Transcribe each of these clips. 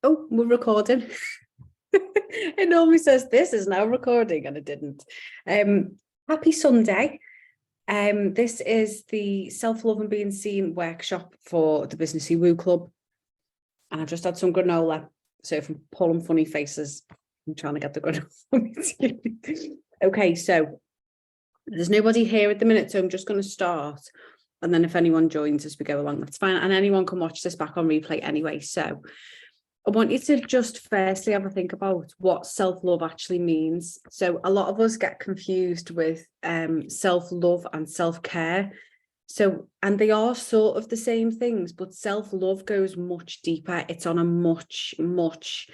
Oh, we're recording. It normally says this is now recording, and it didn't. Happy Sunday. This is the Self-Love and Being Seen workshop for the Businessy Woo Club. And I've just had some granola. So if I'm pulling funny faces, I'm trying to get the granola. Okay, so there's nobody here at the minute, so I'm just going to start. And then if anyone joins as we go along, that's fine. And anyone can watch this back on replay anyway. So I want you to just firstly have a think about what self-love actually means. So a lot of us get confused with self-love and self-care. So, and they are sort of the same things, but self-love goes much deeper. It's on a much, much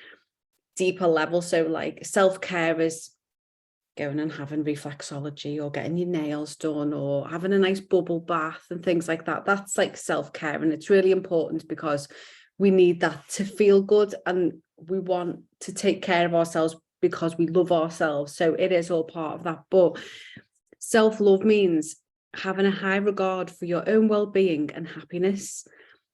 deeper level. So like self-care is going and having reflexology or getting your nails done or having a nice bubble bath and things like that. That's like self-care. And it's really important because we need that to feel good, and we want to take care of ourselves because we love ourselves. So it is all part of that. But self-love means having a high regard for your own well-being and happiness.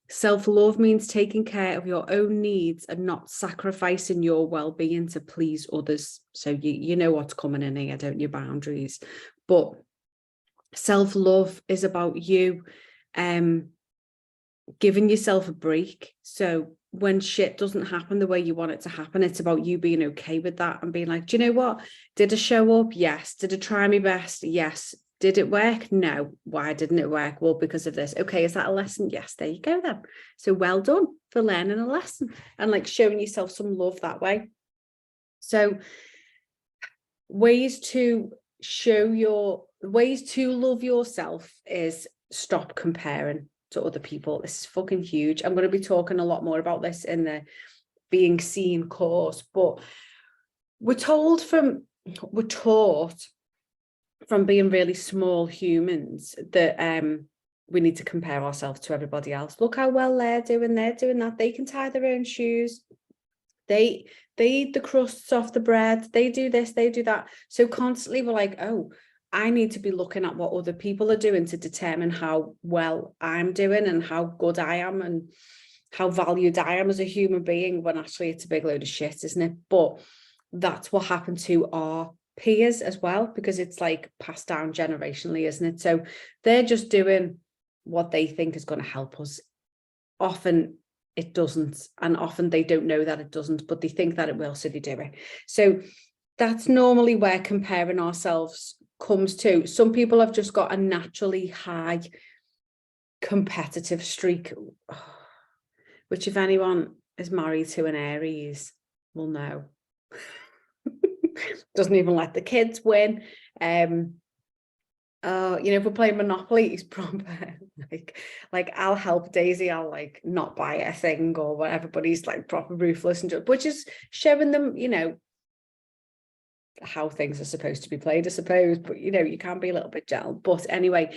Self-love means taking care of your own needs and not sacrificing your well-being to please others. So you know what's coming in here, don't you? Boundaries. But self-love is about you giving yourself a break. So when shit doesn't happen the way you want it to happen, it's about you being okay with that and being like, do you know what? Did I show up? Yes. Did I try my best? Yes. Did it work? No. Why didn't it work? Well, because of this. Okay, is that a lesson? Yes, there you go then. So well done for learning a lesson and like showing yourself some love that way. So ways to love yourself is stop comparing to other people. This is fucking huge. I'm going to be talking a lot more about this in the Being Seen course, but we're taught from being really small humans that we need to compare ourselves to everybody else. Look how well they're doing that. They can tie their own shoes. They eat the crusts off the bread. They do this, they do that. So constantly we're like, oh, I need to be looking at what other people are doing to determine how well I'm doing and how good I am and how valued I am as a human being, when actually it's a big load of shit, isn't it? But that's what happened to our peers as well, because it's like passed down generationally, isn't it? So they're just doing what they think is going to help us. Often it doesn't, and often they don't know that it doesn't, but they think that it will, so they do it. So that's normally where comparing ourselves comes to. Some people have just got a naturally high competitive streak, which if anyone is married to an Aries will know. Doesn't even let the kids win. If we're playing Monopoly, he's proper like I'll help Daisy, I'll like not buy a thing or whatever, but he's like proper ruthless, and which is showing them, how things are supposed to be played, I suppose. But you can be a little bit gentle. But anyway,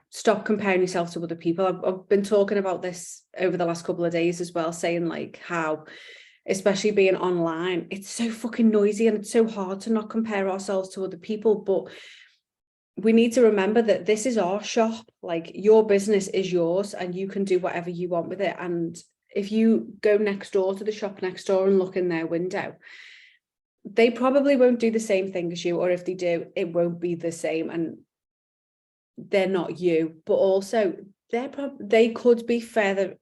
stop comparing yourself to other people. I've been talking about this over the last couple of days as well, saying like how, especially being online, it's so fucking noisy and it's so hard to not compare ourselves to other people. But we need to remember that this is our shop. Like, your business is yours and you can do whatever you want with it. And if you go next door to the shop next door and look in their window, they probably won't do the same thing as you, or if they do, it won't be the same, and they're not you. But also they could be further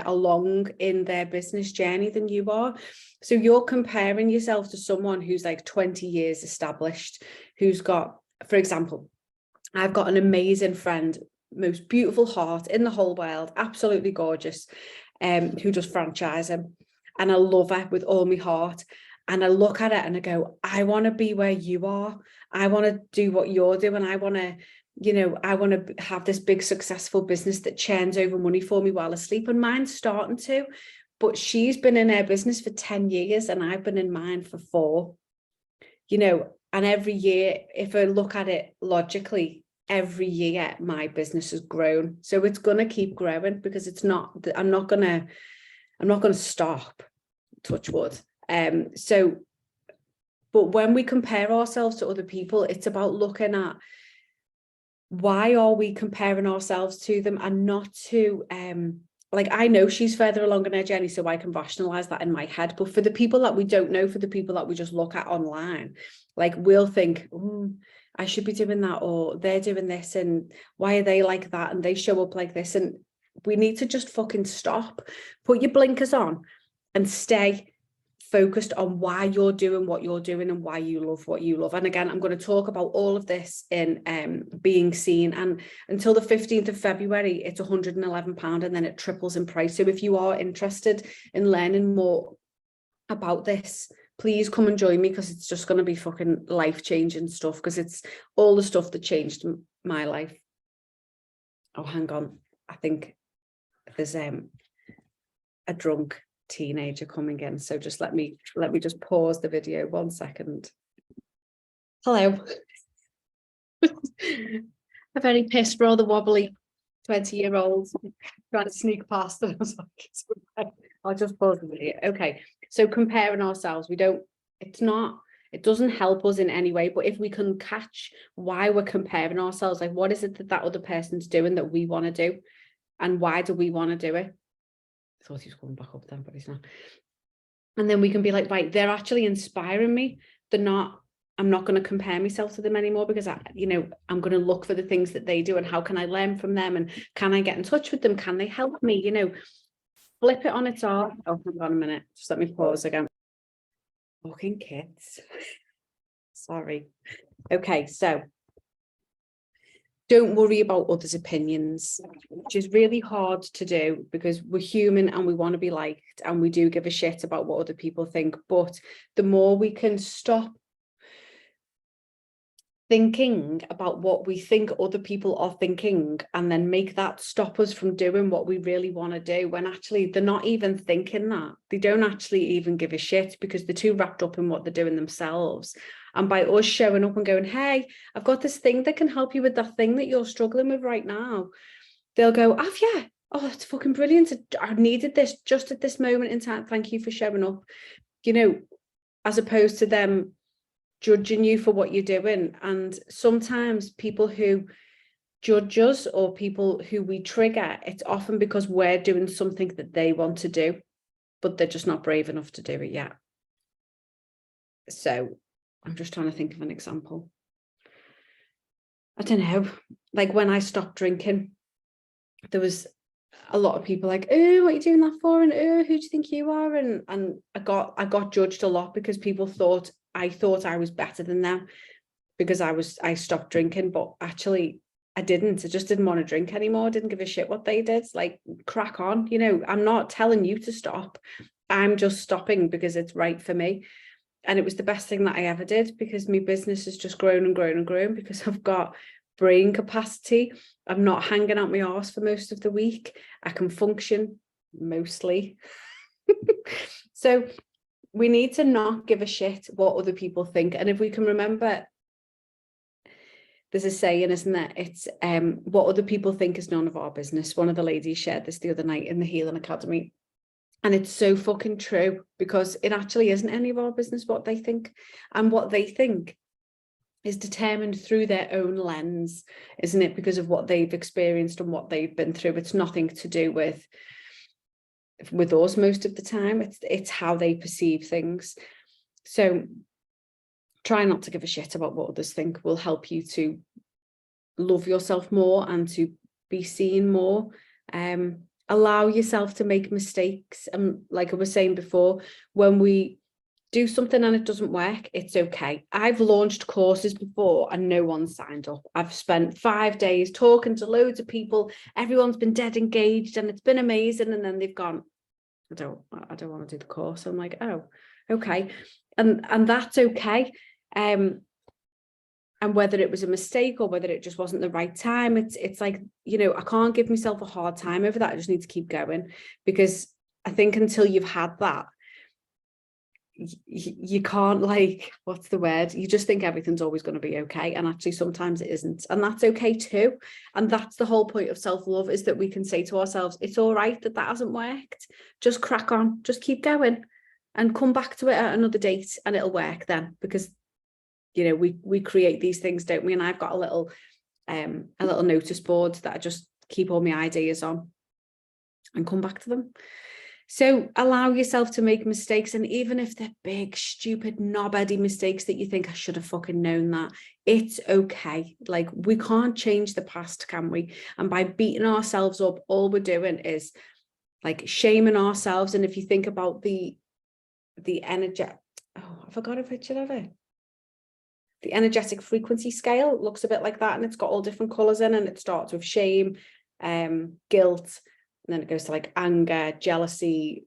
along in their business journey than you are. So you're comparing yourself to someone who's like 20 years established, who's got, for example, I've got an amazing friend, most beautiful heart in the whole world, absolutely gorgeous, who does franchising, and I love her with all my heart. And I look at it and I go, I want to be where you are. I want to do what you're doing. I want to have this big successful business that churns over money for me while I sleep. And mine's starting to, but she's been in her business for 10 years and I've been in mine for 4, and every year, if I look at it logically, every year my business has grown. So it's going to keep growing, because I'm not going to stop, touch wood. But when we compare ourselves to other people, it's about looking at why are we comparing ourselves to them, and not to like, I know she's further along in her journey, so I can rationalize that in my head. But for the people that we don't know, for the people that we just look at online, like, we'll think, I should be doing that, or they're doing this, and why are they like that, and they show up like this. And we need to just fucking stop, put your blinkers on, and stay focused on why you're doing what you're doing and why you love what you love. And again, I'm going to talk about all of this in Being Seen, and until the 15th of February it's £111, and then it triples in price. So if you are interested in learning more about this, please come and join me, because it's just going to be fucking life-changing stuff, because it's all the stuff that changed my life. Oh, hang on, I think there's a drunk teenager coming in, so just let me just pause the video 1 second. Hello. A very pissed, rather wobbly 20-year-old trying to sneak past them. I was like, I'll just pause the video. Okay, so comparing ourselves, it doesn't help us in any way, but if we can catch why we're comparing ourselves, like, what is it that other person's doing that we want to do, and why do we want to do it? I thought he was coming back up then, but he's not. And then we can be like, right, they're actually inspiring me. I'm not going to compare myself to them anymore, because I'm going to look for the things that they do, and how can I learn from them, and can I get in touch with them? Can they help me? Flip it on its arm. Oh, hang on a minute. Just let me pause again. Fucking kids. Sorry. Okay, so don't worry about others' opinions, which is really hard to do, because we're human and we want to be liked, and we do give a shit about what other people think. But the more we can stop thinking about what we think other people are thinking, and then make that stop us from doing what we really want to do, when actually they're not even thinking that. They don't actually even give a shit, because they're too wrapped up in what they're doing themselves. And by us showing up and going, hey, I've got this thing that can help you with that thing that you're struggling with right now, they'll go, oh yeah, oh, it's fucking brilliant. I needed this just at this moment in time. Thank you for showing up. As opposed to them judging you for what you're doing. And sometimes people who judge us, or people who we trigger, it's often because we're doing something that they want to do, but they're just not brave enough to do it yet. So I'm just trying to think of an example. I don't know, like when I stopped drinking, there was a lot of people like, oh, what are you doing that for? And oh, who do you think you are? And I got judged a lot, because people thought I was better than them because I stopped drinking, but actually I didn't. I just didn't want to drink anymore. I didn't give a shit what they did. Like, crack on. I'm not telling you to stop. I'm just stopping because it's right for me. And it was the best thing that I ever did, because my business has just grown and grown and grown, because I've got brain capacity. I'm not hanging out my arse for most of the week. I can function mostly. So we need to not give a shit what other people think. And if we can remember, there's a saying, isn't there? It's what other people think is none of our business. One of the ladies shared this the other night in the Healing Academy. And it's so fucking true, because it actually isn't any of our business what they think. And what they think is determined through their own lens, isn't it? Because of what they've experienced and what they've been through. It's nothing to do with us most of the time. It's how they perceive things. So try not to give a shit about what others think. Will help you to love yourself more and to be seen more. Allow yourself to make mistakes. And like I was saying before, when we do something and it doesn't work, it's okay. I've launched courses before and no one signed up. I've spent 5 days talking to loads of people. Everyone's been dead engaged and it's been amazing. And then they've gone, I don't want to do the course. I'm like, oh, okay. And that's okay. And whether it was a mistake or whether it just wasn't the right time, it's like, I can't give myself a hard time over that. I just need to keep going, because I think until you've had that, you can't, like, what's the word? You just think everything's always going to be okay. And actually sometimes it isn't. And that's okay too. And that's the whole point of self-love, is that we can say to ourselves, it's all right that hasn't worked. Just crack on, just keep going and come back to it at another date and it'll work then, because we create these things, don't we? And I've got a little notice board that I just keep all my ideas on. and come back to them. So allow yourself to make mistakes. And even if they're big, stupid, knobheady mistakes that you think, I should have fucking known that, it's okay. Like, we can't change the past, can we? And by beating ourselves up, all we're doing is like shaming ourselves. And if you think about the energy, oh, I forgot a picture of it. The energetic frequency scale looks a bit like that, and it's got all different colors in, and it starts with shame, guilt, and then it goes to like anger, jealousy,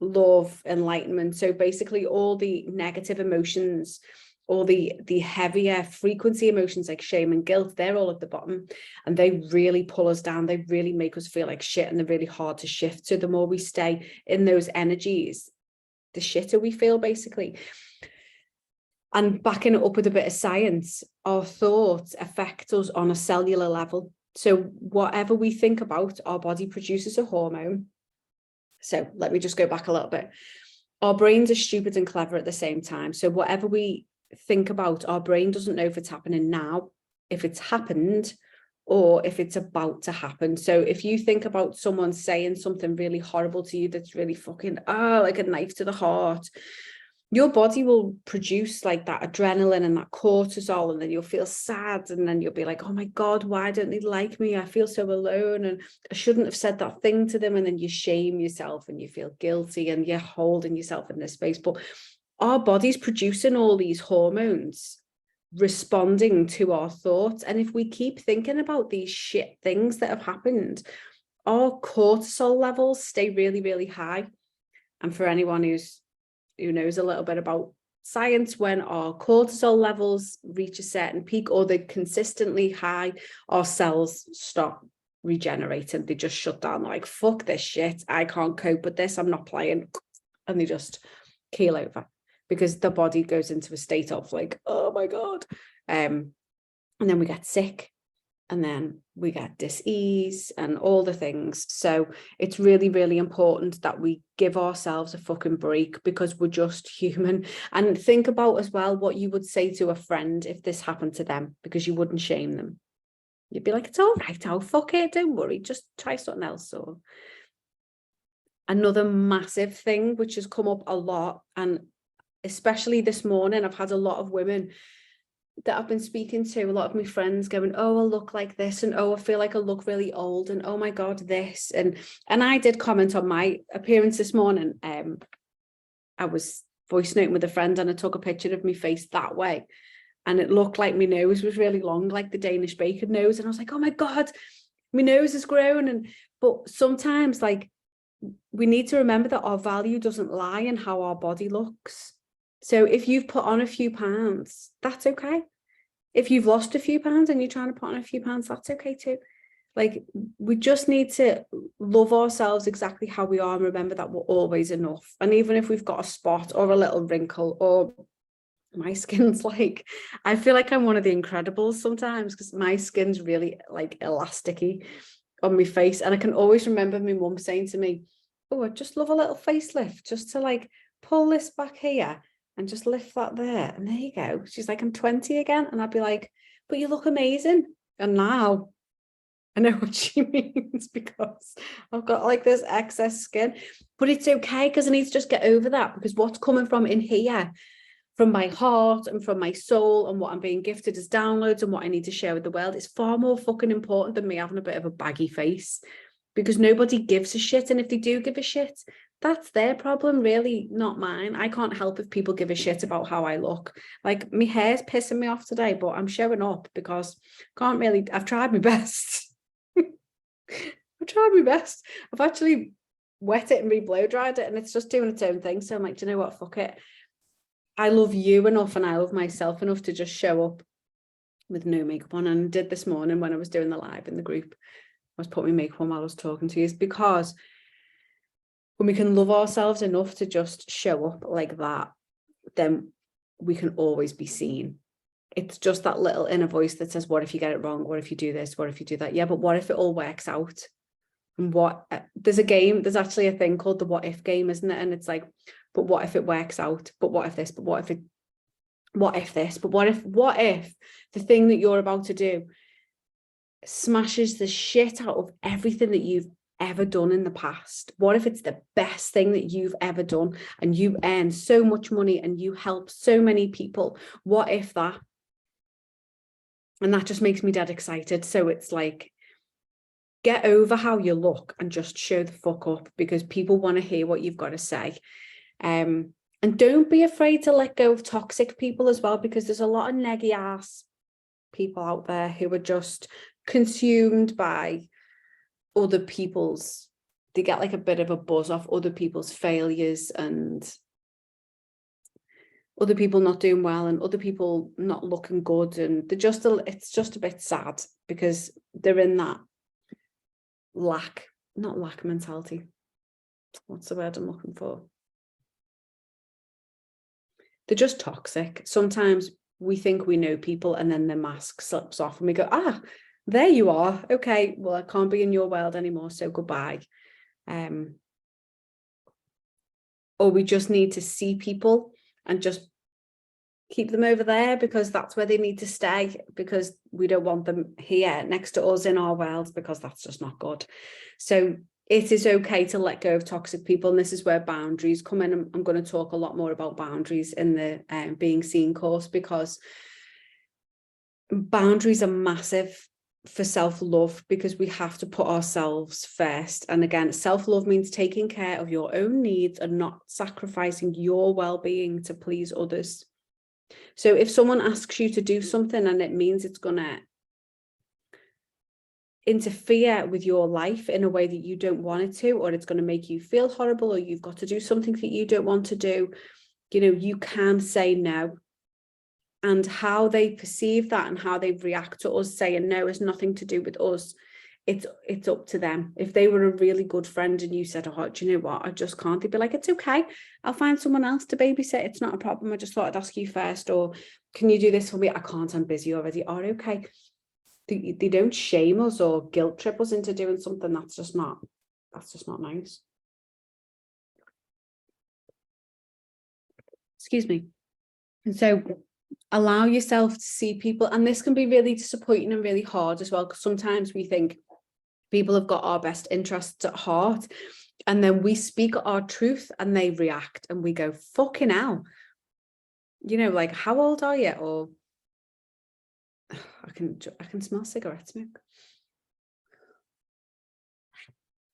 love, enlightenment. So basically all the negative emotions, all the heavier frequency emotions like shame and guilt, they're all at the bottom, and they really pull us down. They really make us feel like shit, and they're really hard to shift. So the more we stay in those energies, the shitter we feel, basically. And backing it up with a bit of science, our thoughts affect us on a cellular level. So whatever we think about, our body produces a hormone. So let me just go back a little bit. Our brains are stupid and clever at the same time. So whatever we think about, our brain doesn't know if it's happening now, if it's happened, or if it's about to happen. So if you think about someone saying something really horrible to you, that's really fucking, like a knife to the heart, your body will produce like that adrenaline and that cortisol, and then you'll feel sad, and then you'll be like, oh my God, why don't they like me? I feel so alone, and I shouldn't have said that thing to them. And then you shame yourself and you feel guilty, and you're holding yourself in this space. But our body's producing all these hormones responding to our thoughts. And if we keep thinking about these shit things that have happened, our cortisol levels stay really, really high. And for anyone who knows a little bit about science, when our cortisol levels reach a certain peak, or they're consistently high, our cells stop regenerating. They just shut down. They're like, fuck this shit, I can't cope with this, I'm not playing. And they just keel over, because the body goes into a state of like, oh my God. And then we get sick, and then we get dis-ease and all the things. So it's really, really important that we give ourselves a fucking break, because we're just human. And think about as well what you would say to a friend if this happened to them, because you wouldn't shame them. You'd be like, it's all right, oh, fuck it, don't worry, just try something else. Or another massive thing which has come up a lot, and especially this morning, I've had a lot of women that I've been speaking to, a lot of my friends going, oh, I look like this, and oh, I feel like I look really old, and oh my God, this. And I did comment on my appearance this morning. I was voice noting with a friend, and I took a picture of my face that way, and it looked like my nose was really long, like the Danish bacon nose. And I was like, oh my God, my nose has grown. But sometimes, like, we need to remember that our value doesn't lie in how our body looks. So if you've put on a few pounds, that's okay. If you've lost a few pounds and you're trying to put on a few pounds, that's okay too. Like, we just need to love ourselves exactly how we are, and remember that we're always enough. And even if we've got a spot or a little wrinkle, or my skin's like, I feel like I'm one of the Incredibles sometimes, because my skin's really like elasticy on my face. And I can always remember my mum saying to me, oh, I just love a little facelift, just to like pull this back here and just lift that there, and there you go. She's like, I'm 20 again. And I'd be like, but you look amazing. And now I know what she means, because I've got like this excess skin. But it's okay, because I need to just get over that, because what's coming from in here, from my heart and from my soul, and what I'm being gifted as downloads, and what I need to share with the world, is far more fucking important than me having a bit of a baggy face, because nobody gives a shit. And if they do give a shit, that's their problem, really, not mine. I can't help if people give a shit about how I look. Like, my hair's pissing me off today, but I'm showing up, because I've tried my best. I've tried my best. I've actually wet it and re-blow dried it, and it's just doing its own thing. So I'm like, do you know what? Fuck it. I love you enough, and I love myself enough to just show up with no makeup on. And I did this morning when I was doing the live in the group. I was putting my makeup on while I was talking to you, because when we can love ourselves enough to just show up like that, then we can always be seen. It's just that little inner voice that says, what if you get it wrong? What if you do this? What if you do that? Yeah, but what if it all works out? And there's actually a thing called the what if game, isn't it? And it's like, but what if it works out? But what if this? But what if this? But what if the thing that you're about to do smashes the shit out of everything that you've ever done in the past? What if it's the best thing that you've ever done and you earn so much money and you help so many people? What if that? And that just makes me dead excited. So it's like, get over how you look and just show the fuck up, because people want to hear what you've got to say. And don't be afraid to let go of toxic people as well, because there's a lot of neggy ass people out there who are just consumed by other people's, they get like a bit of a buzz off other people's failures and other people not doing well and other people not looking good, and they're just it's just a bit sad because they're in that lack mentality. What's the word I'm looking for? They're just toxic. Sometimes we think we know people and then the mask slips off and we go, there you are. Okay, well, I can't be in your world anymore, so goodbye. Or we just need to see people and just keep them over there because that's where they need to stay, because we don't want them here next to us in our worlds, because that's just not good. So it is okay to let go of toxic people. And this is where boundaries come in. I'm going to talk a lot more about boundaries in the Being Seen course, because boundaries are massive for self-love, because we have to put ourselves first. And again, self-love means taking care of your own needs and not sacrificing your well-being to please others. So if someone asks you to do something and it means it's going to interfere with your life in a way that you don't want it to, or it's going to make you feel horrible, or you've got to do something that you don't want to do, you can say no. And how they perceive that and how they react to us saying no has nothing to do with us. It's up to them. If they were a really good friend and you said, do you know what, I just can't, they'd be like, it's okay, I'll find someone else to babysit, it's not a problem, I just thought I'd ask you first. Or can you do this for me? I can't, I'm busy already. Or okay. They don't shame us or guilt trip us into doing something. That's just not nice. Excuse me. And so allow yourself to see people, and this can be really disappointing and really hard as well, because sometimes we think people have got our best interests at heart, and then we speak our truth and they react and we go, fucking hell, like, how old are you? Or I can smell cigarette smoke.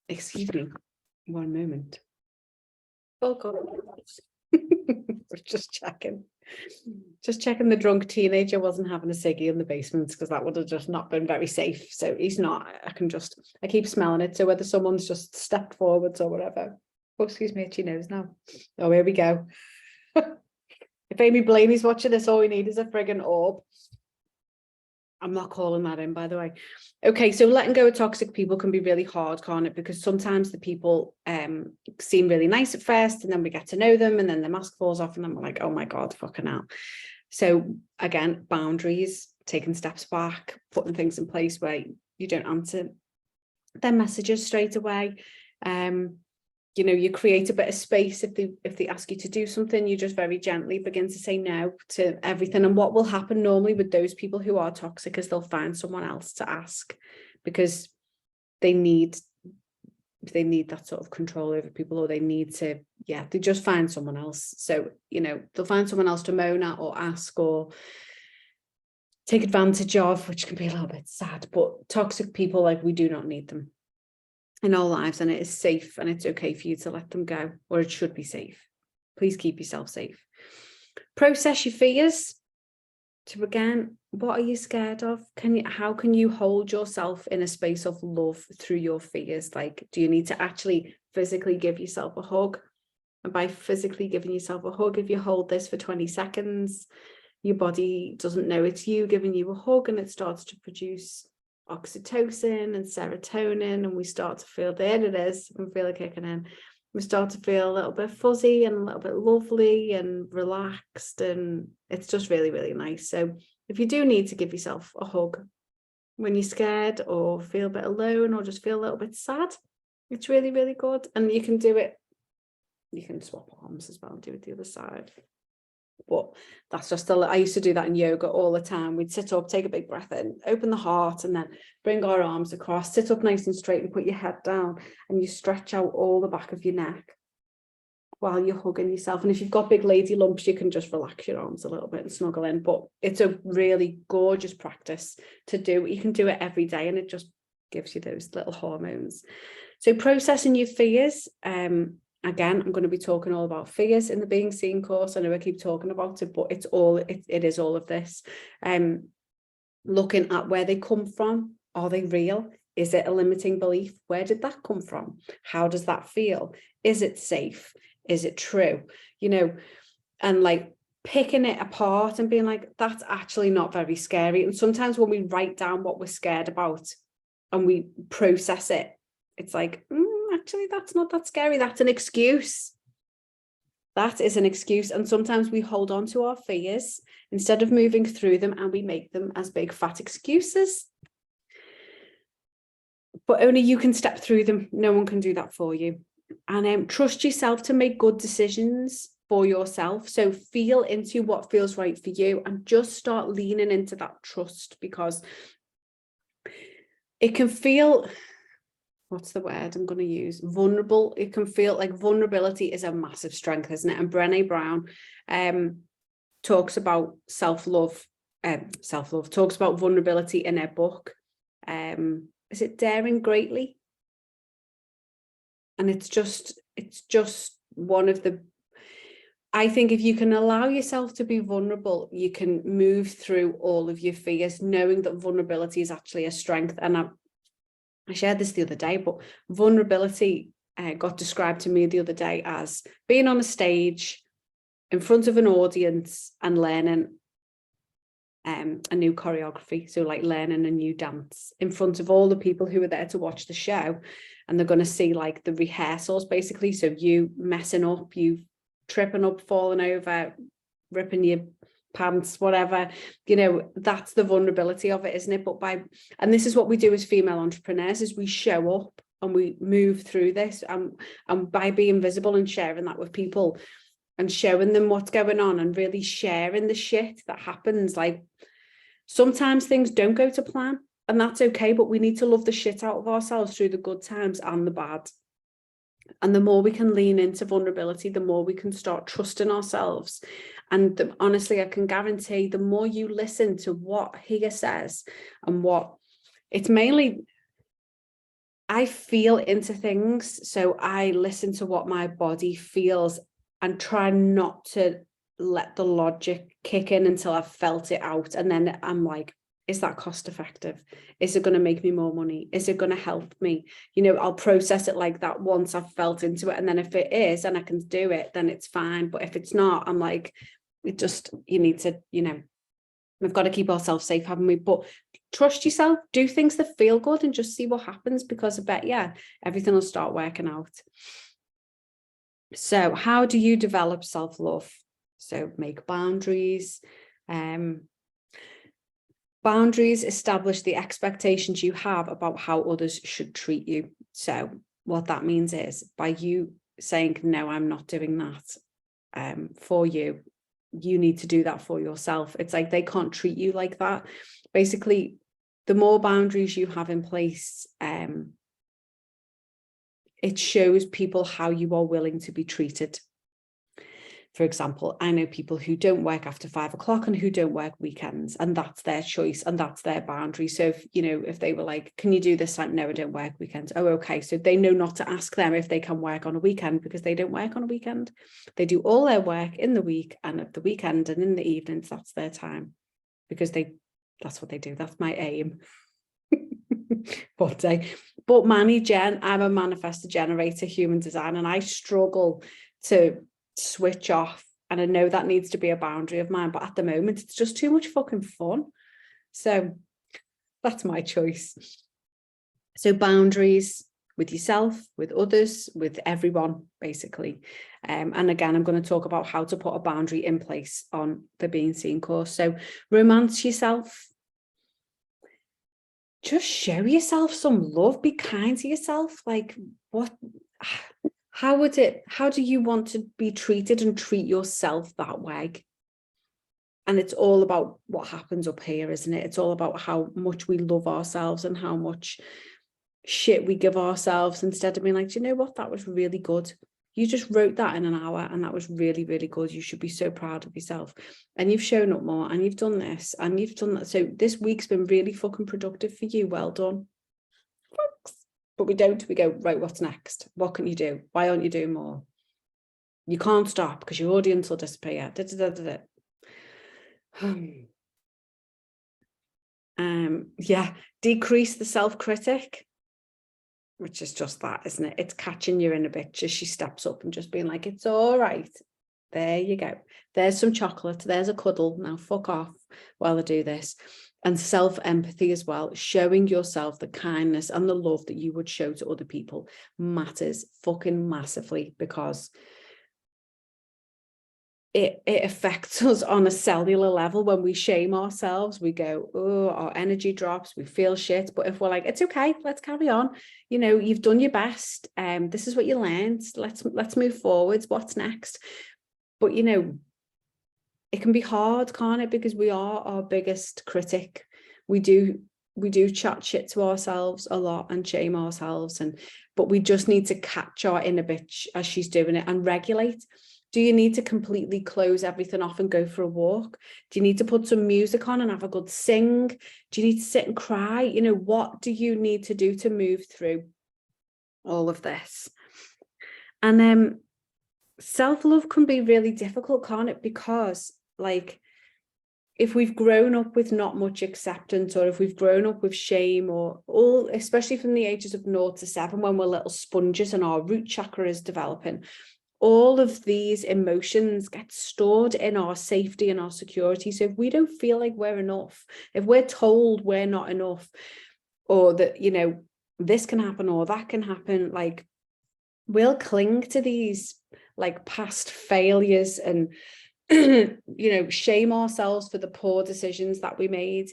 Excuse me, one moment. Oh God. Just checking the drunk teenager wasn't having a ciggy in the basement, because that would have just not been very safe. So he's not. I keep smelling it, so whether someone's just stepped forwards or whatever. Oh, excuse me, itchy nose now. Oh, here we go. If Amy Blaney's watching this, all we need is a friggin' orb. I'm not calling that in, by the way. Okay, so letting go of toxic people can be really hard, can't it? Because sometimes the people seem really nice at first, and then we get to know them, and then the mask falls off, and then we're like, oh my God, fucking hell. So again, boundaries, taking steps back, putting things in place where you don't answer their messages straight away. You create a bit of space. If they ask you to do something, you just very gently begin to say no to everything. And what will happen normally with those people who are toxic is they'll find someone else to ask, because they need that sort of control over people, or they just find someone else. So, they'll find someone else to moan at or ask or take advantage of, which can be a little bit sad. But toxic people, like, we do not need them in our lives, and it is safe and it's okay for you to let them go, or it should be safe. Please keep yourself safe. Process your fears. So again, what are you scared of? How can you hold yourself in a space of love through your fears? Like, do you need to actually physically give yourself a hug? And by physically giving yourself a hug, if you hold this for 20 seconds, your body doesn't know it's you giving you a hug, and it starts to produce oxytocin and serotonin, and we start to feel, there it is, I can feel it kicking in. We start to feel a little bit fuzzy and a little bit lovely and relaxed, and it's just really, really nice. So if you do need to give yourself a hug when you're scared or feel a bit alone or just feel a little bit sad, it's really, really good. And you can do it, you can swap arms as well and do it the other side. But that's just I used to do that in yoga all the time. We'd sit up, take a big breath in, open the heart, and then bring our arms across, sit up nice and straight and put your head down, and you stretch out all the back of your neck while you're hugging yourself. And if you've got big lady lumps, you can just relax your arms a little bit and snuggle in. But it's a really gorgeous practice to do. You can do it every day, and it just gives you those little hormones. So processing your fears. Again, I'm going to be talking all about fears in the Being Seen course. I know I keep talking about it, but it is all of this. Looking at where they come from. Are they real? Is it a limiting belief? Where did that come from? How does that feel? Is it safe? Is it true? You know, and like picking it apart and being like, that's actually not very scary. And sometimes when we write down what we're scared about and we process it, it's like, actually, that's not that scary. That's an excuse. That is an excuse. And sometimes we hold on to our fears instead of moving through them, and we make them as big fat excuses. But only you can step through them. No one can do that for you. And trust yourself to make good decisions for yourself. So feel into what feels right for you and just start leaning into that trust, because it can feel, what's the word I'm going to use? Vulnerable. It can feel like vulnerability is a massive strength, isn't it? And Brené Brown talks about self-love, talks about vulnerability in her book. Is it Daring Greatly? And it's just one of the, I think if you can allow yourself to be vulnerable, you can move through all of your fears, knowing that vulnerability is actually a strength. And I shared this the other day, but vulnerability got described to me the other day as being on a stage in front of an audience and learning a new choreography. So like learning a new dance in front of all the people who are there to watch the show. And they're going to see like the rehearsals, basically. So you messing up, you tripping up, falling over, ripping your pants, whatever, you know, that's the vulnerability of it, isn't it? And this is what we do as female entrepreneurs, is we show up and we move through this, and by being visible and sharing that with people and showing them what's going on and really sharing the shit that happens. Like sometimes things don't go to plan, and that's okay, but we need to love the shit out of ourselves through the good times and the bad. And the more we can lean into vulnerability, the more we can start trusting ourselves. And honestly, I can guarantee the more you listen to what he says and what it's mainly, I feel into things. So I listen to what my body feels and try not to let the logic kick in until I've felt it out. And then I'm like, is that cost effective? Is it going to make me more money? Is it going to help me? You know, I'll process it like that once I've felt into it. And then if it is and I can do it, then it's fine. But if it's not, I'm like, you need to, you know, we've got to keep ourselves safe, haven't we? But trust yourself, do things that feel good and just see what happens, because I bet, yeah, everything will start working out. So how do you develop self-love? So make boundaries. Boundaries establish the expectations you have about how others should treat you. So what that means is by you saying, no, I'm not doing that for you, you need to do that for yourself. It's like they can't treat you like that. Basically, the more boundaries you have in place, it shows people how you are willing to be treated. For example, I know people who don't work after 5 o'clock and who don't work weekends, and that's their choice and that's their boundary. So if, you know, if they were like, can you do this? Like, no, I don't work weekends. Oh, okay. So they know not to ask them if they can work on a weekend, because they don't work on a weekend. They do all their work in the week and at the weekend and in the evenings. That's their time, because that's what they do. That's my aim. But I'm a manifestor generator, human design, and I struggle to switch off, and I know that needs to be a boundary of mine, but at the moment it's just too much fucking fun. So that's my choice. So boundaries with yourself, with others, with everyone, basically. And again, I'm going to talk about how to put a boundary in place on the Being Seen course. So romance yourself. Just show yourself some love. Be kind to yourself. Like, how do you want to be treated, and treat yourself that way? And it's all about what happens up here, isn't it? It's all about how much we love ourselves and how much shit we give ourselves, instead of being like, do you know what? That was really good. You just wrote that in an hour and that was really, really good. You should be so proud of yourself. And you've shown up more and you've done this and you've done that. So this week's been really fucking productive for you. Well done. Thanks. But we don't. We go, right, what's next? What can you do? Why aren't you doing more? You can't stop because your audience will disappear. Yeah, decrease the self-critic, which is just that, isn't it? It's catching your inner bitch as she steps up and just being like, it's all right. There you go. There's some chocolate. There's a cuddle. Now fuck off while I do this. And self-empathy as well, showing yourself the kindness and the love that you would show to other people matters fucking massively, because it affects us on a cellular level. When we shame ourselves, we go, oh, our energy drops, we feel shit. But if we're like, it's okay, let's carry on. You know, you've done your best. This is what you learned. Let's move forwards. What's next? But, you know, it can be hard, can't it? Because we are our biggest critic. We do chat shit to ourselves a lot and shame ourselves. But we just need to catch our inner bitch as she's doing it and regulate. Do you need to completely close everything off and go for a walk? Do you need to put some music on and have a good sing? Do you need to sit and cry? You know, what do you need to do to move through all of this? And then self-love can be really difficult, can't it? Because, like, if we've grown up with not much acceptance, or if we've grown up with shame, or all, especially from the ages of 0 to 7, when we're little sponges and our root chakra is developing, all of these emotions get stored in our safety and our security. So if we don't feel like we're enough, if we're told we're not enough, or that, you know, this can happen or that can happen, like, we'll cling to these like past failures and you know, shame ourselves for the poor decisions that we made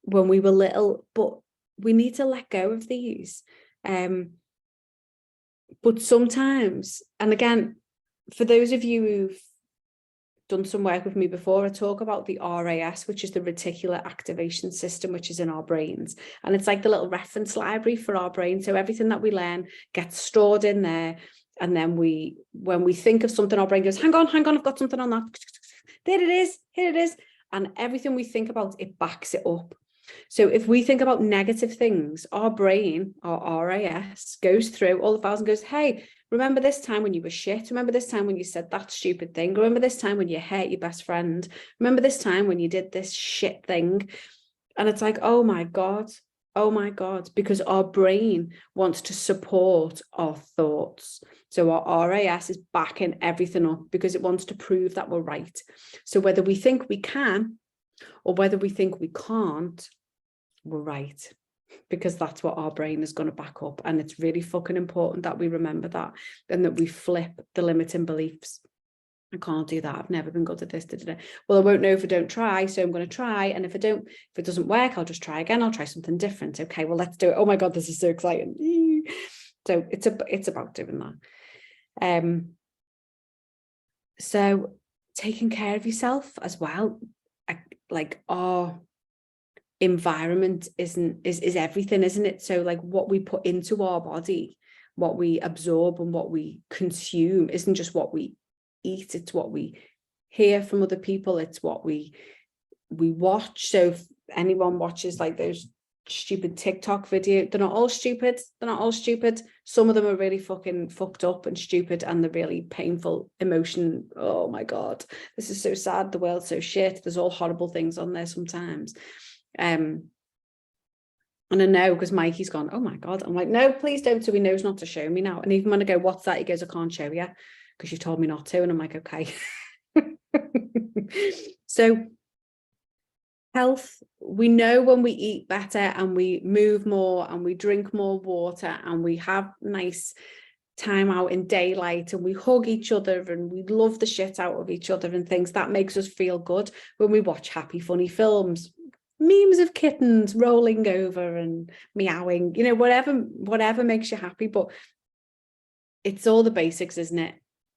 when we were little. But we need to let go of these. But sometimes, and again, for those of you who've done some work with me before, I talk about the RAS, which is the reticular activation system, which is in our brains. And it's like the little reference library for our brain. So everything that we learn gets stored in there. And then when we think of something, our brain goes, hang on, I've got something on that. There it is, here it is. And everything we think about, it backs it up. So if we think about negative things, our brain, our RAS, goes through all the files and goes, hey, remember this time when you were shit? Remember this time when you said that stupid thing? Remember this time when you hurt your best friend? Remember this time when you did this shit thing? And it's like, oh my God, because our brain wants to support our thoughts. So our RAS is backing everything up because it wants to prove that we're right. So whether we think we can or whether we think we can't, we're right, because that's what our brain is going to back up. And it's really fucking important that we remember that, and that we flip the limiting beliefs. I can't do that. I've never been good at this. Well, I won't know if I don't try. So I'm going to try. And if it doesn't work, I'll just try again. I'll try something different. Okay, well, let's do it. Oh my God, this is so exciting. So it's about doing that. So taking care of yourself as well. Like, our environment is everything, isn't it? So like what we put into our body, what we absorb and what we consume isn't just what we eat, it's what we hear from other people, it's what we watch. So if anyone watches like those stupid TikTok video, they're not all stupid. Some of them are really fucking fucked up and stupid, and the really painful emotion. Oh my God, this is so sad. The world's so shit. There's all horrible things on there sometimes. And I know, because Mikey's gone, oh my God. I'm like, no, please don't. So he knows not to show me now. And even when I go, what's that? He goes, I can't show you because you told me not to. And I'm like, okay. So health, we know when we eat better and we move more and we drink more water and we have nice time out in daylight and we hug each other and we love the shit out of each other and things, that makes us feel good. When we watch happy, funny films, memes of kittens rolling over and meowing, you know, whatever makes you happy. But it's all the basics, isn't it?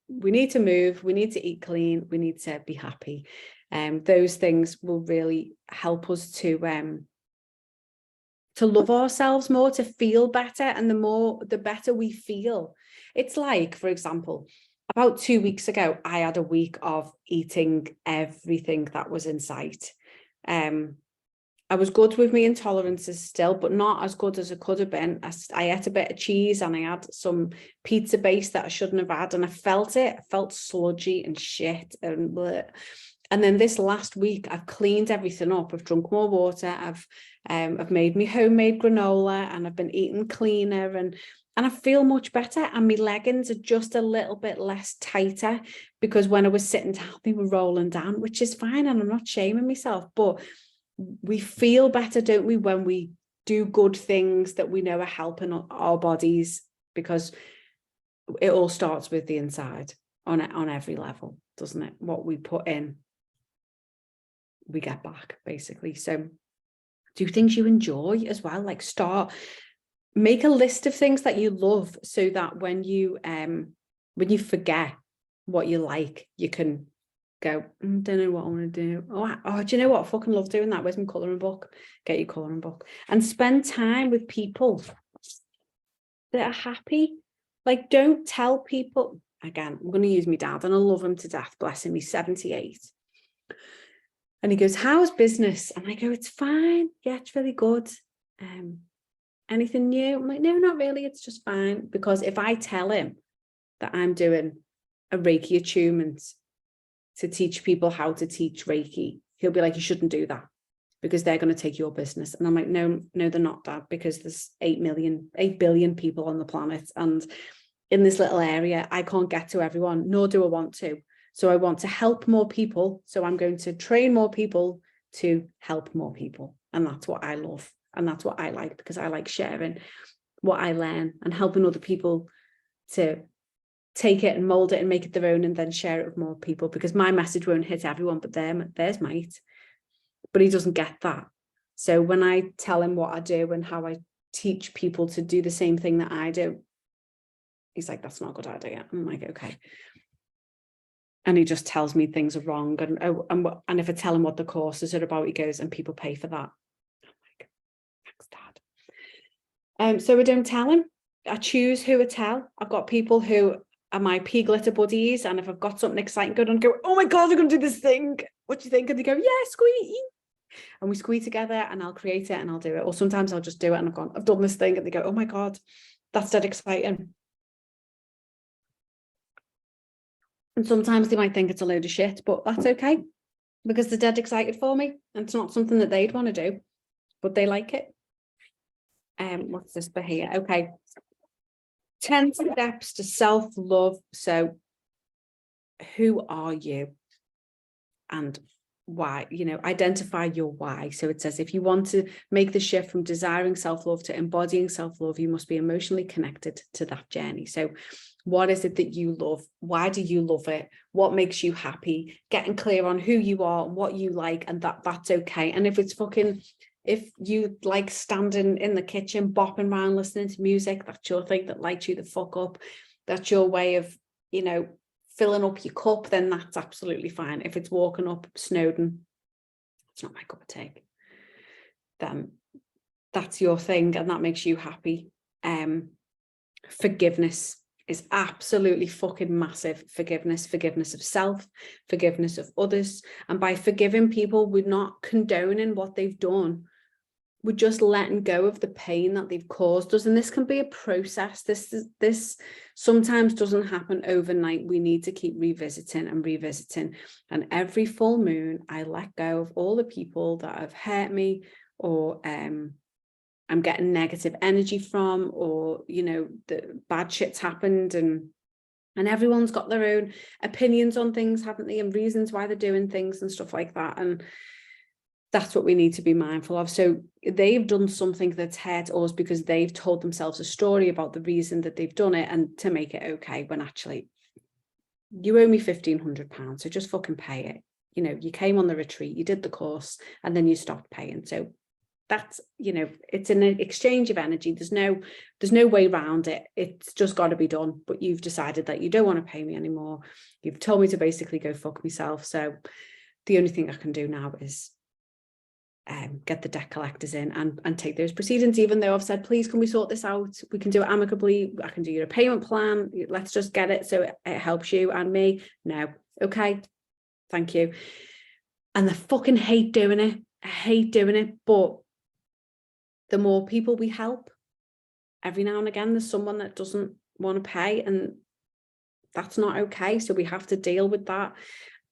We need to move, we need to eat clean, we need to be happy. Those things will really help us to love ourselves more, to feel better. And the better we feel. It's like, for example, about 2 weeks ago, I had a week of eating everything that was in sight. I was good with my intolerances still, but not as good as it could have been. I ate a bit of cheese and I had some pizza base that I shouldn't have had, and I felt it. I felt sludgy and shit and bleh. And then this last week, I've cleaned everything up. I've drunk more water. I've made me homemade granola, and I've been eating cleaner, and I feel much better. And my leggings are just a little bit less tighter, because when I was sitting down, they were rolling down, which is fine, and I'm not shaming myself. But we feel better, don't we, when we do good things that we know are helping our bodies, because it all starts with the inside on every level, doesn't it? What we put in, we get back, basically. So do things you enjoy as well. Like, make a list of things that you love, so that when you forget what you like, you can go, don't know what I want to do. Oh, do you know what? I fucking love doing that. Where's my colouring book? Get your colouring book and spend time with people that are happy. Like, don't tell people, again, I'm going to use my dad, and I love him to death, bless him, he's 78. And he goes, how's business? And I go, it's fine. Yeah, it's really good. Anything new? I'm like, no, not really. It's just fine. Because if I tell him that I'm doing a Reiki attunement to teach people how to teach Reiki, he'll be like, you shouldn't do that, because they're going to take your business. And I'm like, no, they're not, Dad, because there's 8 billion people on the planet. And in this little area, I can't get to everyone, nor do I want to. So I want to help more people. So I'm going to train more people to help more people. And that's what I love. And that's what I like, because I like sharing what I learn and helping other people to take it and mold it and make it their own, and then share it with more people, because my message won't hit everyone, but theirs might. But he doesn't get that. So when I tell him what I do and how I teach people to do the same thing that I do, he's like, that's not a good idea. I'm like, okay. And he just tells me things are wrong. And if I tell him what the courses are about, he goes, and people pay for that. I'm like, thanks, Dad. So I don't tell him. I choose who I tell. I've got people who are my pea glitter buddies, and if I've got something exciting going on, I go, oh my God, we're going to do this thing. What do you think? And they go, yeah, squee. And we squee together, and I'll create it and I'll do it. Or sometimes I'll just do it and I've done this thing, and they go, oh my God, that's dead exciting. And sometimes they might think it's a load of shit, but that's okay, because they're dead excited for me, and it's not something that they'd want to do, but they like it. What's this bit here? Okay. 10 steps to self-love. So who are you and why? Identify your why. So it says, if you want to make the shift from desiring self-love to embodying self-love, you must be emotionally connected to that journey. So what is it that you love? Why do you love it? What makes you happy? Getting clear on who you are, what you like, and that's okay. And if you like standing in the kitchen, bopping around, listening to music, that's your thing that lights you the fuck up, that's your way of, filling up your cup, then that's absolutely fine. If it's walking up Snowdon, it's not my cup of tea, then that's your thing and that makes you happy. Forgiveness is absolutely fucking massive. Forgiveness of self, forgiveness of others. And by forgiving people, we're not condoning what they've done. We're just letting go of the pain that they've caused us. And this can be a process. This sometimes doesn't happen overnight. We need to keep revisiting. And every full moon, I let go of all the people that have hurt me, or I'm getting negative energy from, or, the bad shit's happened, and everyone's got their own opinions on things, haven't they? And reasons why they're doing things and stuff like that. And that's what we need to be mindful of. So they've done something that's hurt us because they've told themselves a story about the reason that they've done it, and to make it okay, when actually you owe me £1,500, so just fucking pay it. You came on the retreat, you did the course, and then you stopped paying. So that's, it's an exchange of energy. There's no way around it. It's just got to be done. But you've decided that you don't want to pay me anymore. You've told me to basically go fuck myself. So the only thing I can do now is get the debt collectors in and take those proceedings, even though I've said, please, can we sort this out? We can do it amicably. I can do your payment plan. Let's just get it so it helps you and me. No. Okay. Thank you. And I fucking hate doing it. I hate doing it. But the more people we help, every now and again, there's someone that doesn't want to pay, and that's not okay. So we have to deal with that.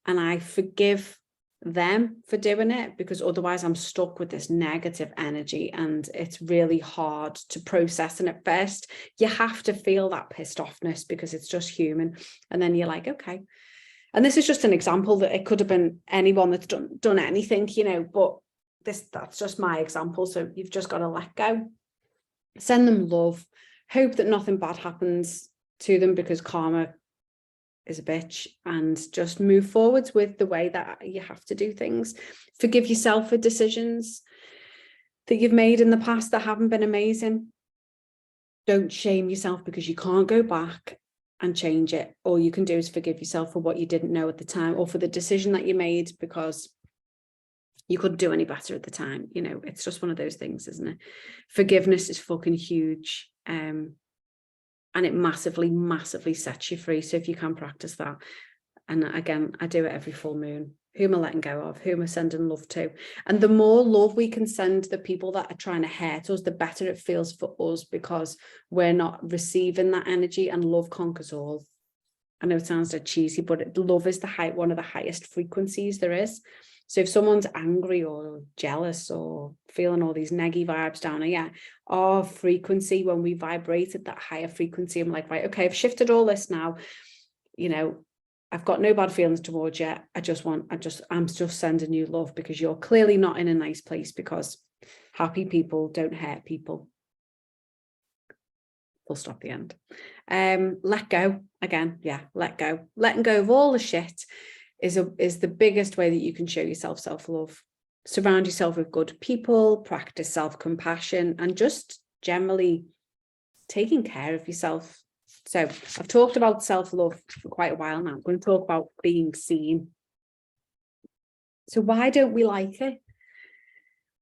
And I forgive them for doing it, because otherwise I'm stuck with this negative energy and it's really hard to process. And at first you have to feel that pissed offness because it's just human, and then you're like, okay. And this is just an example, that it could have been anyone that's done anything, you know, but that's just my example. So you've just got to let go, send them love, hope that nothing bad happens to them, because karma is a bitch, and just move forwards with the way that you have to do things. Forgive yourself for decisions that you've made in the past that haven't been amazing. Don't shame yourself because you can't go back and change it. All you can do is forgive yourself for what you didn't know at the time, or for the decision that you made because you couldn't do any better at the time. You know, it's just one of those things, isn't it? Forgiveness is fucking huge. And it massively, massively sets you free. So if you can practice that, and again, I do it every full moon. Who am I letting go of? Who am I sending love to? And the more love we can send the people that are trying to hurt us, the better it feels for us, because we're not receiving that energy, and love conquers all. I know it sounds a bit cheesy, but love is one of the highest frequencies there is. So if someone's angry or jealous or feeling all these neggy vibes down here, our frequency, when we vibrate at that higher frequency, I'm like, right, okay, I've shifted all this now. You know, I've got no bad feelings towards you. I'm just sending you love, because you're clearly not in a nice place, because happy people don't hurt people. Full stop, the end. Let go again. Yeah, let go. Letting go of all the shit is the biggest way that you can show yourself self-love. Surround yourself with good people, practice self-compassion, and just generally taking care of yourself. So I've talked about self-love for quite a while now. I'm going to talk about being seen. So why don't we like it?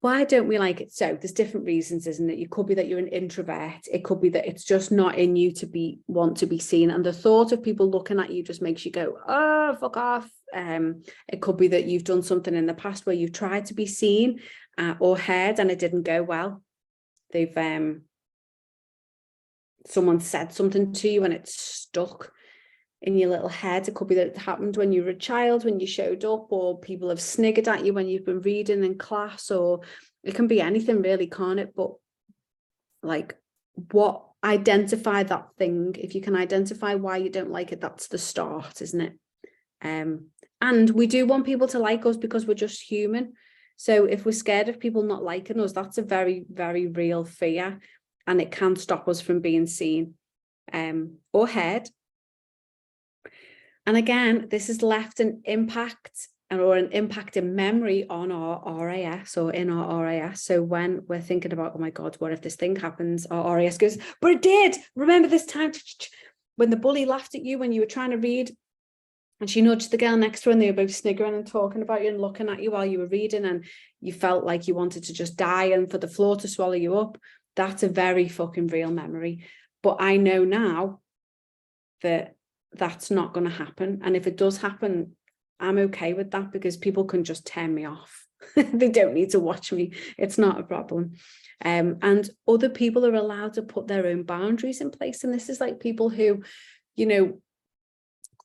Why don't we like it? So there's different reasons, isn't it? It could be that you're an introvert. It could be that it's just not in you to want to be seen. And the thought of people looking at you just makes you go, oh, fuck off. It could be that you've done something in the past where you've tried to be seen or heard and it didn't go well. Someone said something to you and it stuck in your little head. It could be that it happened when you were a child, when you showed up, or people have sniggered at you when you've been reading in class, or it can be anything really, can't it? But like, identify that thing. If you can identify why you don't like it, that's the start, isn't it? And we do want people to like us because we're just human. So if we're scared of people not liking us, that's a very, very real fear, and it can stop us from being seen or heard. And again, this has left an impact or an impact in memory on our RAS or in our RAS. So when we're thinking about, oh my God, what if this thing happens? Our RAS goes, but it did. Remember this time when the bully laughed at you when you were trying to read, and she nudged the girl next to her and they were both sniggering and talking about you and looking at you while you were reading, and you felt like you wanted to just die and for the floor to swallow you up. That's a very fucking real memory. But I know now that that's not going to happen. And if it does happen, I'm okay with that, because people can just turn me off. They don't need to watch me. It's not a problem. And other people are allowed to put their own boundaries in place. And this is like people who, you know,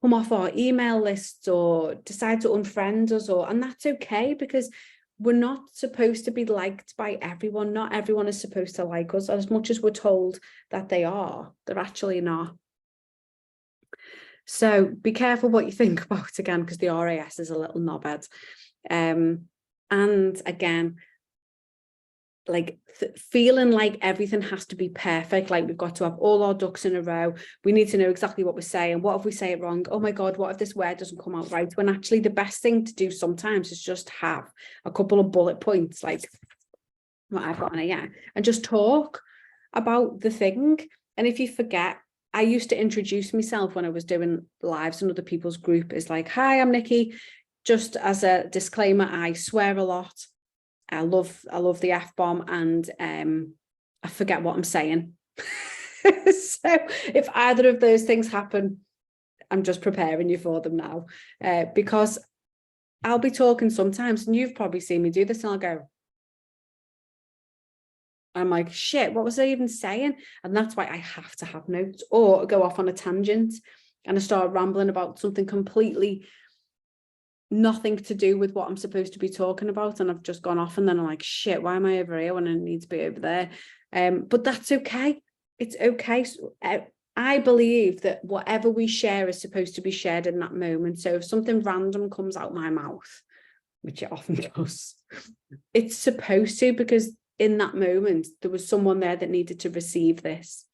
come off our email lists or decide to unfriend us, and that's okay, because we're not supposed to be liked by everyone. Not everyone is supposed to like us as much as we're told that they are. They're actually not. So be careful what you think about, again, because the RAS is a little knobhead. And again, like feeling like everything has to be perfect, like we've got to have all our ducks in a row. We need to know exactly what we're saying. What if we say it wrong? Oh my God, what if this word doesn't come out right? When actually the best thing to do sometimes is just have a couple of bullet points, like what I've got on here, and just talk about the thing. And if you forget, I used to introduce myself when I was doing lives in other people's group as like, hi, I'm Nikki. just as a disclaimer, I swear a lot. I love the F-bomb, and I forget what I'm saying. So if either of those things happen, I'm just preparing you for them now, because I'll be talking sometimes, and you've probably seen me do this, and I'll go, I'm like, shit, what was I even saying? And that's why I have to have notes, or go off on a tangent and I start rambling about something completely nothing to do with what I'm supposed to be talking about, and I've just gone off, and then I'm like, shit, why am I over here when I need to be over there? But that's okay. It's okay. So, I believe that whatever we share is supposed to be shared in that moment. So if something random comes out my mouth, which it often does, it's supposed to, because in that moment there was someone there that needed to receive this.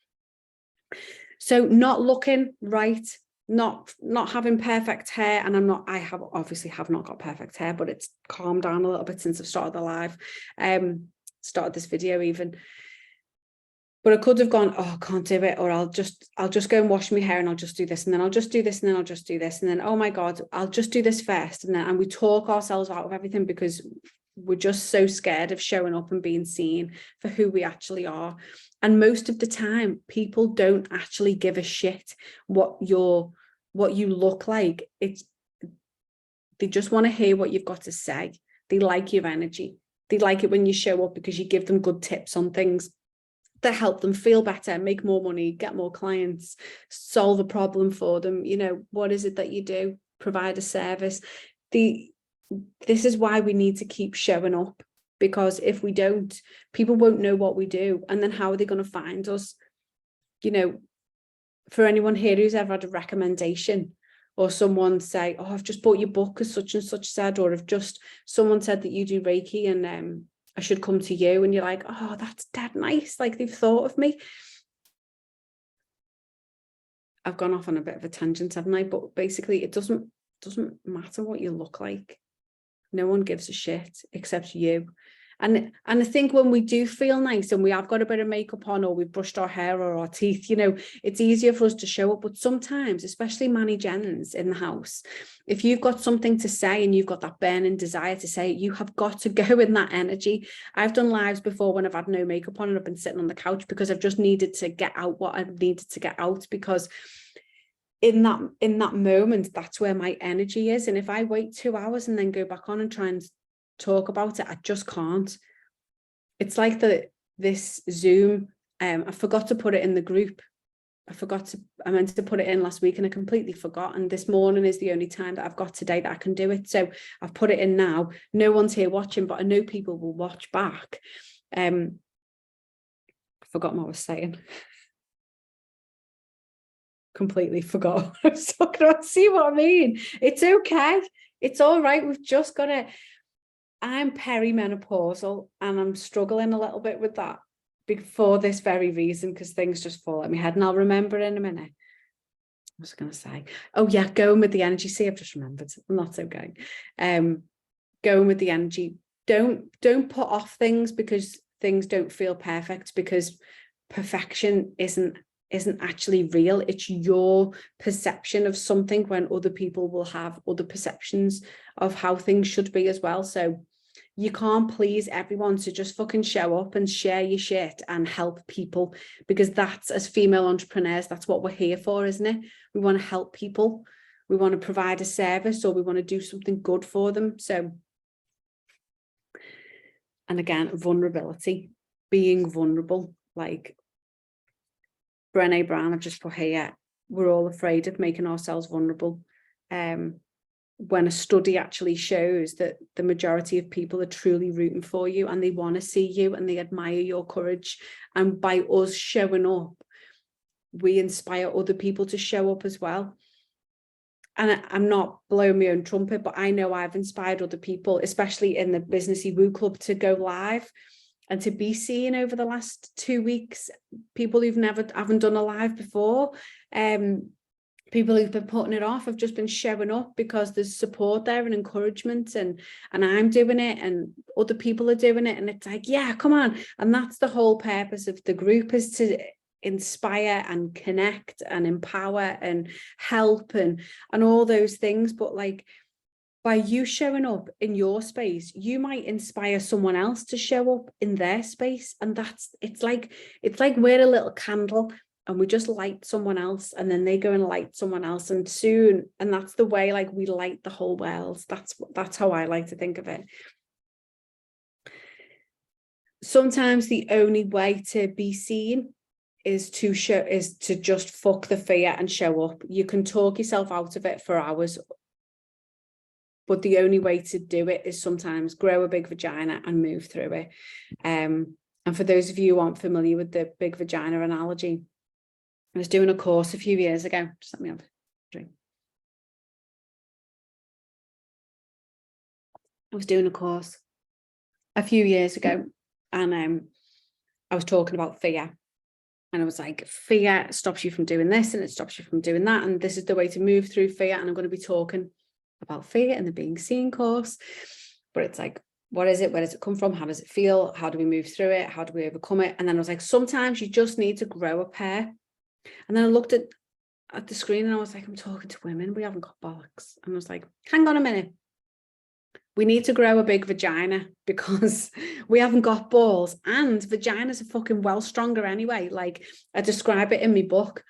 So not looking right, not having perfect hair, and I obviously have not got perfect hair, but it's calmed down a little bit since I've started the live, started this video even. But I could have gone, oh, I can't do it, or I'll just go and wash my hair, and I'll just do this, and then I'll just do this, and then I'll just do this, and then, oh my God, I'll just do this first. And we talk ourselves out of everything because we're just so scared of showing up and being seen for who we actually are. And most of the time, people don't actually give a shit what you look like. They just want to hear what you've got to say. They like your energy. They like it when you show up because you give them good tips on things that help them feel better, make more money, get more clients, solve a problem for them. You know, what is it that you do? Provide a service. This is why we need to keep showing up, because if we don't, people won't know what we do. And then how are they going to find us? You know, for anyone here who's ever had a recommendation, or someone say, oh, I've just bought your book as such and such said, or if just someone said that you do Reiki and I should come to you, and you're like, oh, that's dead nice, like they've thought of me. I've gone off on a bit of a tangent, haven't I? But basically, it doesn't matter what you look like. No one gives a shit except you. And I think when we do feel nice and we have got a bit of makeup on, or we've brushed our hair or our teeth, you know, it's easier for us to show up. But sometimes, especially Manny Jennings in the house, if you've got something to say and you've got that burning desire to say it, you have got to go in that energy. I've done lives before when I've had no makeup on and I've been sitting on the couch because I've just needed to get out what I needed to get out, because in that moment, that's where my energy is. And if I wait 2 hours and then go back on and try and talk about it, I just can't. It's like this Zoom, I forgot to put it in the group. I meant to put it in last week and I completely forgot. And this morning is the only time that I've got today that I can do it. So I've put it in now. No one's here watching, but I know people will watch back. I forgot what I was saying. Completely forgot what I was talking about. See what I mean? It's okay. It's all right. We've just got to. I'm perimenopausal and I'm struggling a little bit with that for this very reason, because things just fall at my head, and I'll remember in a minute. I was going to say, oh yeah, going with the energy. See, I've just remembered. I'm not so going. Going with the energy. Don't put off things because things don't feel perfect, because perfection isn't actually real. It's your perception of something, when other people will have other perceptions of how things should be as well. So you can't please everyone. So just fucking show up and share your shit and help people, because that's, as female entrepreneurs, that's what we're here for, isn't it? We want to help people. We want to provide a service, or we want to do something good for them. So, and again, vulnerability, being vulnerable, like Brené Brown, I've just put here, we're all afraid of making ourselves vulnerable. When a study actually shows that the majority of people are truly rooting for you and they want to see you and they admire your courage. And by us showing up, we inspire other people to show up as well. And I'm not blowing my own trumpet, but I know I've inspired other people, especially in the Businessy Woo Club, to go live and to be seen over the last 2 weeks. People who've haven't done a live before, people who've been putting it off have just been showing up because there's support there and encouragement, and I'm doing it and other people are doing it, and it's like, yeah, come on. And that's the whole purpose of the group, is to inspire and connect and empower and help and all those things. But like, by you showing up in your space, you might inspire someone else to show up in their space. And it's like we're a little candle and we just light someone else, and then they go and light someone else, and soon, and that's the way, like, we light the whole world. That's how I like to think of it. Sometimes the only way to be seen is to just fuck the fear and show up. You can talk yourself out of it for hours, but the only way to do it is sometimes grow a big vagina and move through it. And for those of you who aren't familiar with the big vagina analogy, I was doing a course a few years ago. Just let me have a drink. I was doing a course a few years ago, and I was talking about fear. And I was like, fear stops you from doing this, and it stops you from doing that. And this is the way to move through fear. And I'm going to be talking about fear in the Being Seen course. But it's like, what is it? Where does it come from? How does it feel? How do we move through it? How do we overcome it? And then I was like, sometimes you just need to grow a pair. And then I looked at the screen and I was like, I'm talking to women. We haven't got bollocks. And I was like, hang on a minute. We need to grow a big vagina because we haven't got balls, and vaginas are fucking well stronger anyway. Like, I describe it in my book.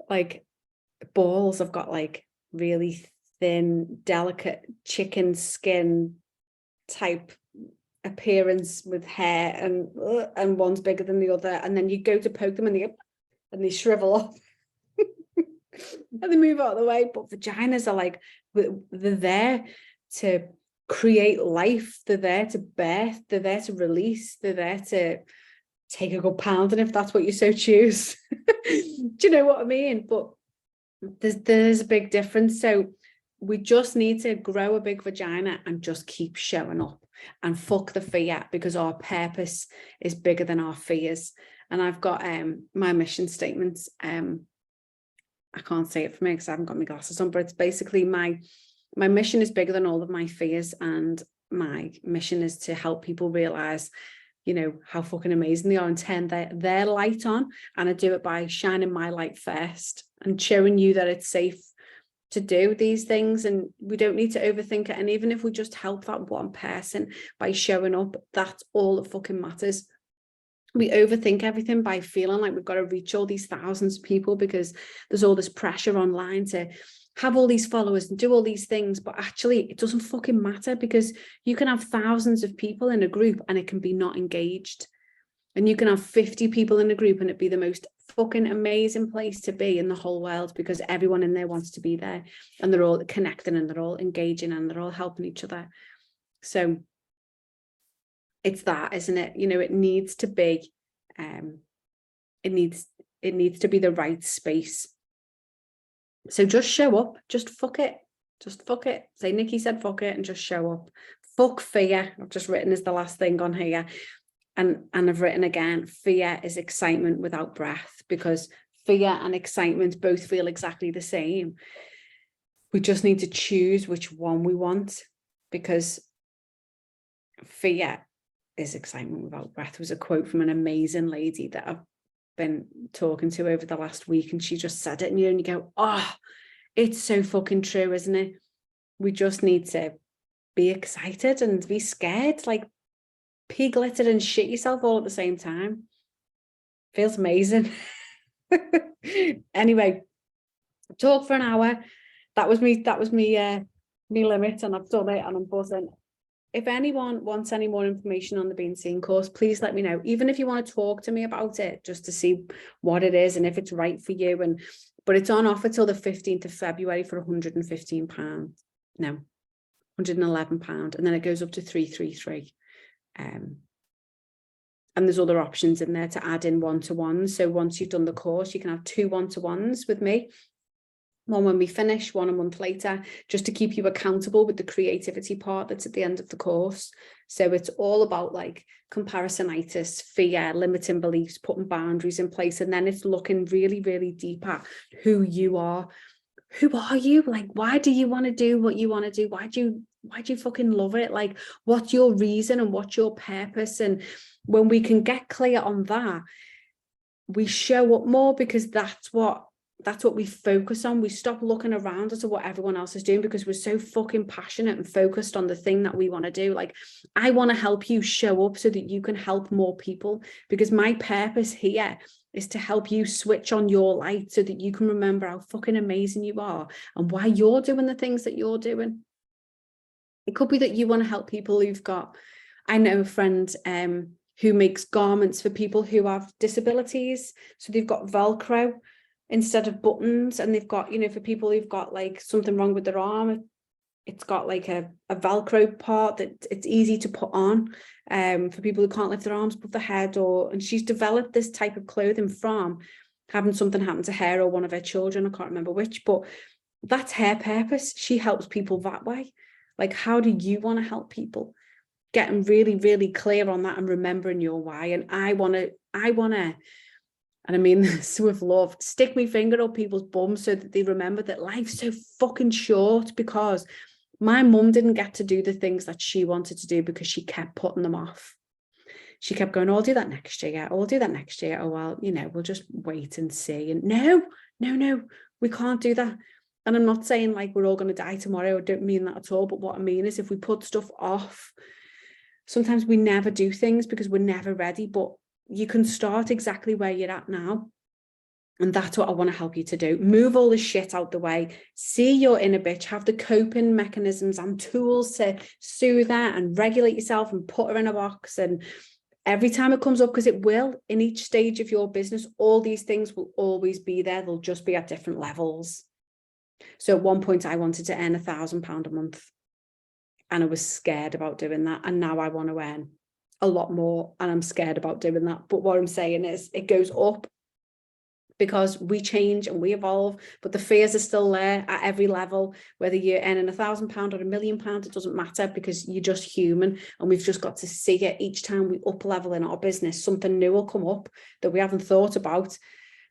Like, balls have got like really thin, delicate chicken skin type appearance with hair, and one's bigger than the other, and then you go to poke them and they shrivel up. And they move out of the way. But vaginas are like, they're there to create life, they're there to birth, they're there to release, they're there to take a good pounding if that's what you so choose. Do you know what I mean? But there's a big difference. So we just need to grow a big vagina and just keep showing up and fuck the fear, because our purpose is bigger than our fears. And I've got my mission statements. I can't say it for me because I haven't got my glasses on, but it's basically my mission is bigger than all of my fears, and my mission is to help people realize, you know, how fucking amazing they are and turn their light on. And I do it by shining my light first and showing you that it's safe to do these things, and we don't need to overthink it. And even if we just help that one person by showing up, that's all that fucking matters. We overthink everything by feeling like we've got to reach all these thousands of people because there's all this pressure online to have all these followers and do all these things. But actually, it doesn't fucking matter, because you can have thousands of people in a group and it can be not engaged. And you can have 50 people in a group and it be the most fucking amazing place to be in the whole world, because everyone in there wants to be there, and they're all connecting and they're all engaging and they're all helping each other. So it's that, isn't it? You know, it needs to be, it needs to be the right space. So just show up, just fuck it. Say Niki said fuck it and just show up. Fuck fear. I've just written as the last thing on here. And I've written again, fear is excitement without breath, because fear and excitement both feel exactly the same. We just need to choose which one we want, because fear is excitement without breath was a quote from an amazing lady that I've been talking to over the last week, and she just said it, and you go, oh, it's so fucking true, isn't it? We just need to be excited and be scared, like pig-littered and shit yourself all at the same time. Feels amazing. Anyway, talk for an hour. That was me limit, and I've done it, and I'm buzzing. If anyone wants any more information on the Being Seen course, please let me know. Even if you want to talk to me about it, just to see what it is and if it's right for you. But it's on offer till the 15th of February for £115. No, £111. And then it goes up to 333. And there's other options in there to add in one-to-ones. So once you've done the course, you can have 2 one-to-ones with me. One when we finish, one a month later, just to keep you accountable with the creativity part that's at the end of the course. So it's all about like comparisonitis, fear, limiting beliefs, putting boundaries in place. And then it's looking really, really deep at who you are. Who are you? Like, why do you want to do what you want to do? Why do you fucking love it? Like, what's your reason and what's your purpose? And when we can get clear on that, we show up more, because that's what that's what we focus on. We stop looking around us at what everyone else is doing because we're so fucking passionate and focused on the thing that we want to do. Like, I want to help you show up so that you can help more people, because my purpose here is to help you switch on your light so that you can remember how fucking amazing you are and why you're doing the things that you're doing. It could be that you want to help people who've got, I know a friend who makes garments for people who have disabilities. So they've got Velcro instead of buttons, and they've got, you know, for people who've got like something wrong with their arm, it's got like a Velcro part that it's easy to put on for people who can't lift their arms above their head. And she's developed this type of clothing from having something happen to her or one of her children, I can't remember which, but that's her purpose. She helps people that way. Like, how do you want to help people? Getting really, really clear on that and remembering your why. And I want to, and I mean this with love, stick my finger up people's bums so that they remember that life's so fucking short, because my mum didn't get to do the things that she wanted to do because she kept putting them off. She kept going, oh, I'll do that next year. Oh, I'll do that next year. Oh, well, you know, we'll just wait and see. And no, we can't do that. And I'm not saying like we're all going to die tomorrow. I don't mean that at all. But what I mean is, if we put stuff off, sometimes we never do things because we're never ready. But you can start exactly where you're at now. And that's what I want to help you to do. Move all the shit out the way. See your inner bitch. Have the coping mechanisms and tools to soothe that and regulate yourself and put her in a box. And every time it comes up, because it will, in each stage of your business, all these things will always be there. They'll just be at different levels. So at one point I wanted to earn £1,000 a month, and I was scared about doing that. And now I want to earn a lot more, and I'm scared about doing that. But what I'm saying is, it goes up because we change and we evolve, but the fears are still there at every level. Whether you're earning £1,000 or £1 million, it doesn't matter, because you're just human, and we've just got to see it. Each time we up level in our business, something new will come up that we haven't thought about,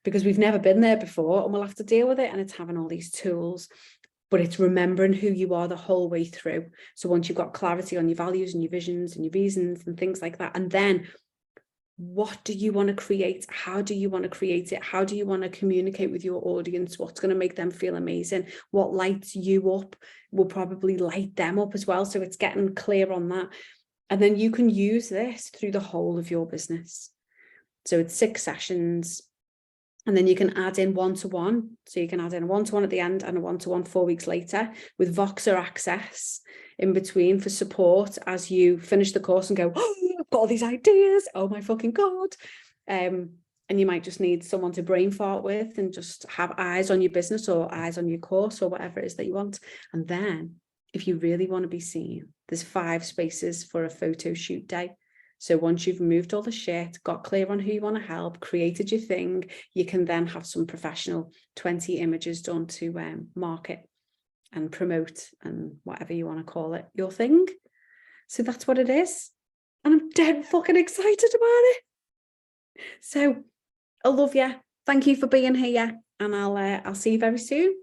because we've never been there before, and we'll have to deal with it. And it's having all these tools, but it's remembering who you are the whole way through. So once you've got clarity on your values and your visions and your reasons and things like that, and then what do you want to create? How do you want to create it? How do you want to communicate with your audience? What's going to make them feel amazing? What lights you up will probably light them up as well. So it's getting clear on that. And then you can use this through the whole of your business. So it's 6 sessions. And then you can add in one-to-one. So you can add in a one-to-one at the end and a one-to-one 4 weeks later, with Voxer access in between for support as you finish the course and go, oh, I've got all these ideas. Oh my fucking God. And you might just need someone to brain fart with and just have eyes on your business or eyes on your course or whatever it is that you want. And then if you really want to be seen, there's 5 spaces for a photo shoot day. So once you've removed all the shit, got clear on who you want to help, created your thing, you can then have some professional 20 images done to market and promote and whatever you want to call it, your thing. So that's what it is. And I'm dead fucking excited about it. So I love you. Thank you for being here. And I'll see you very soon.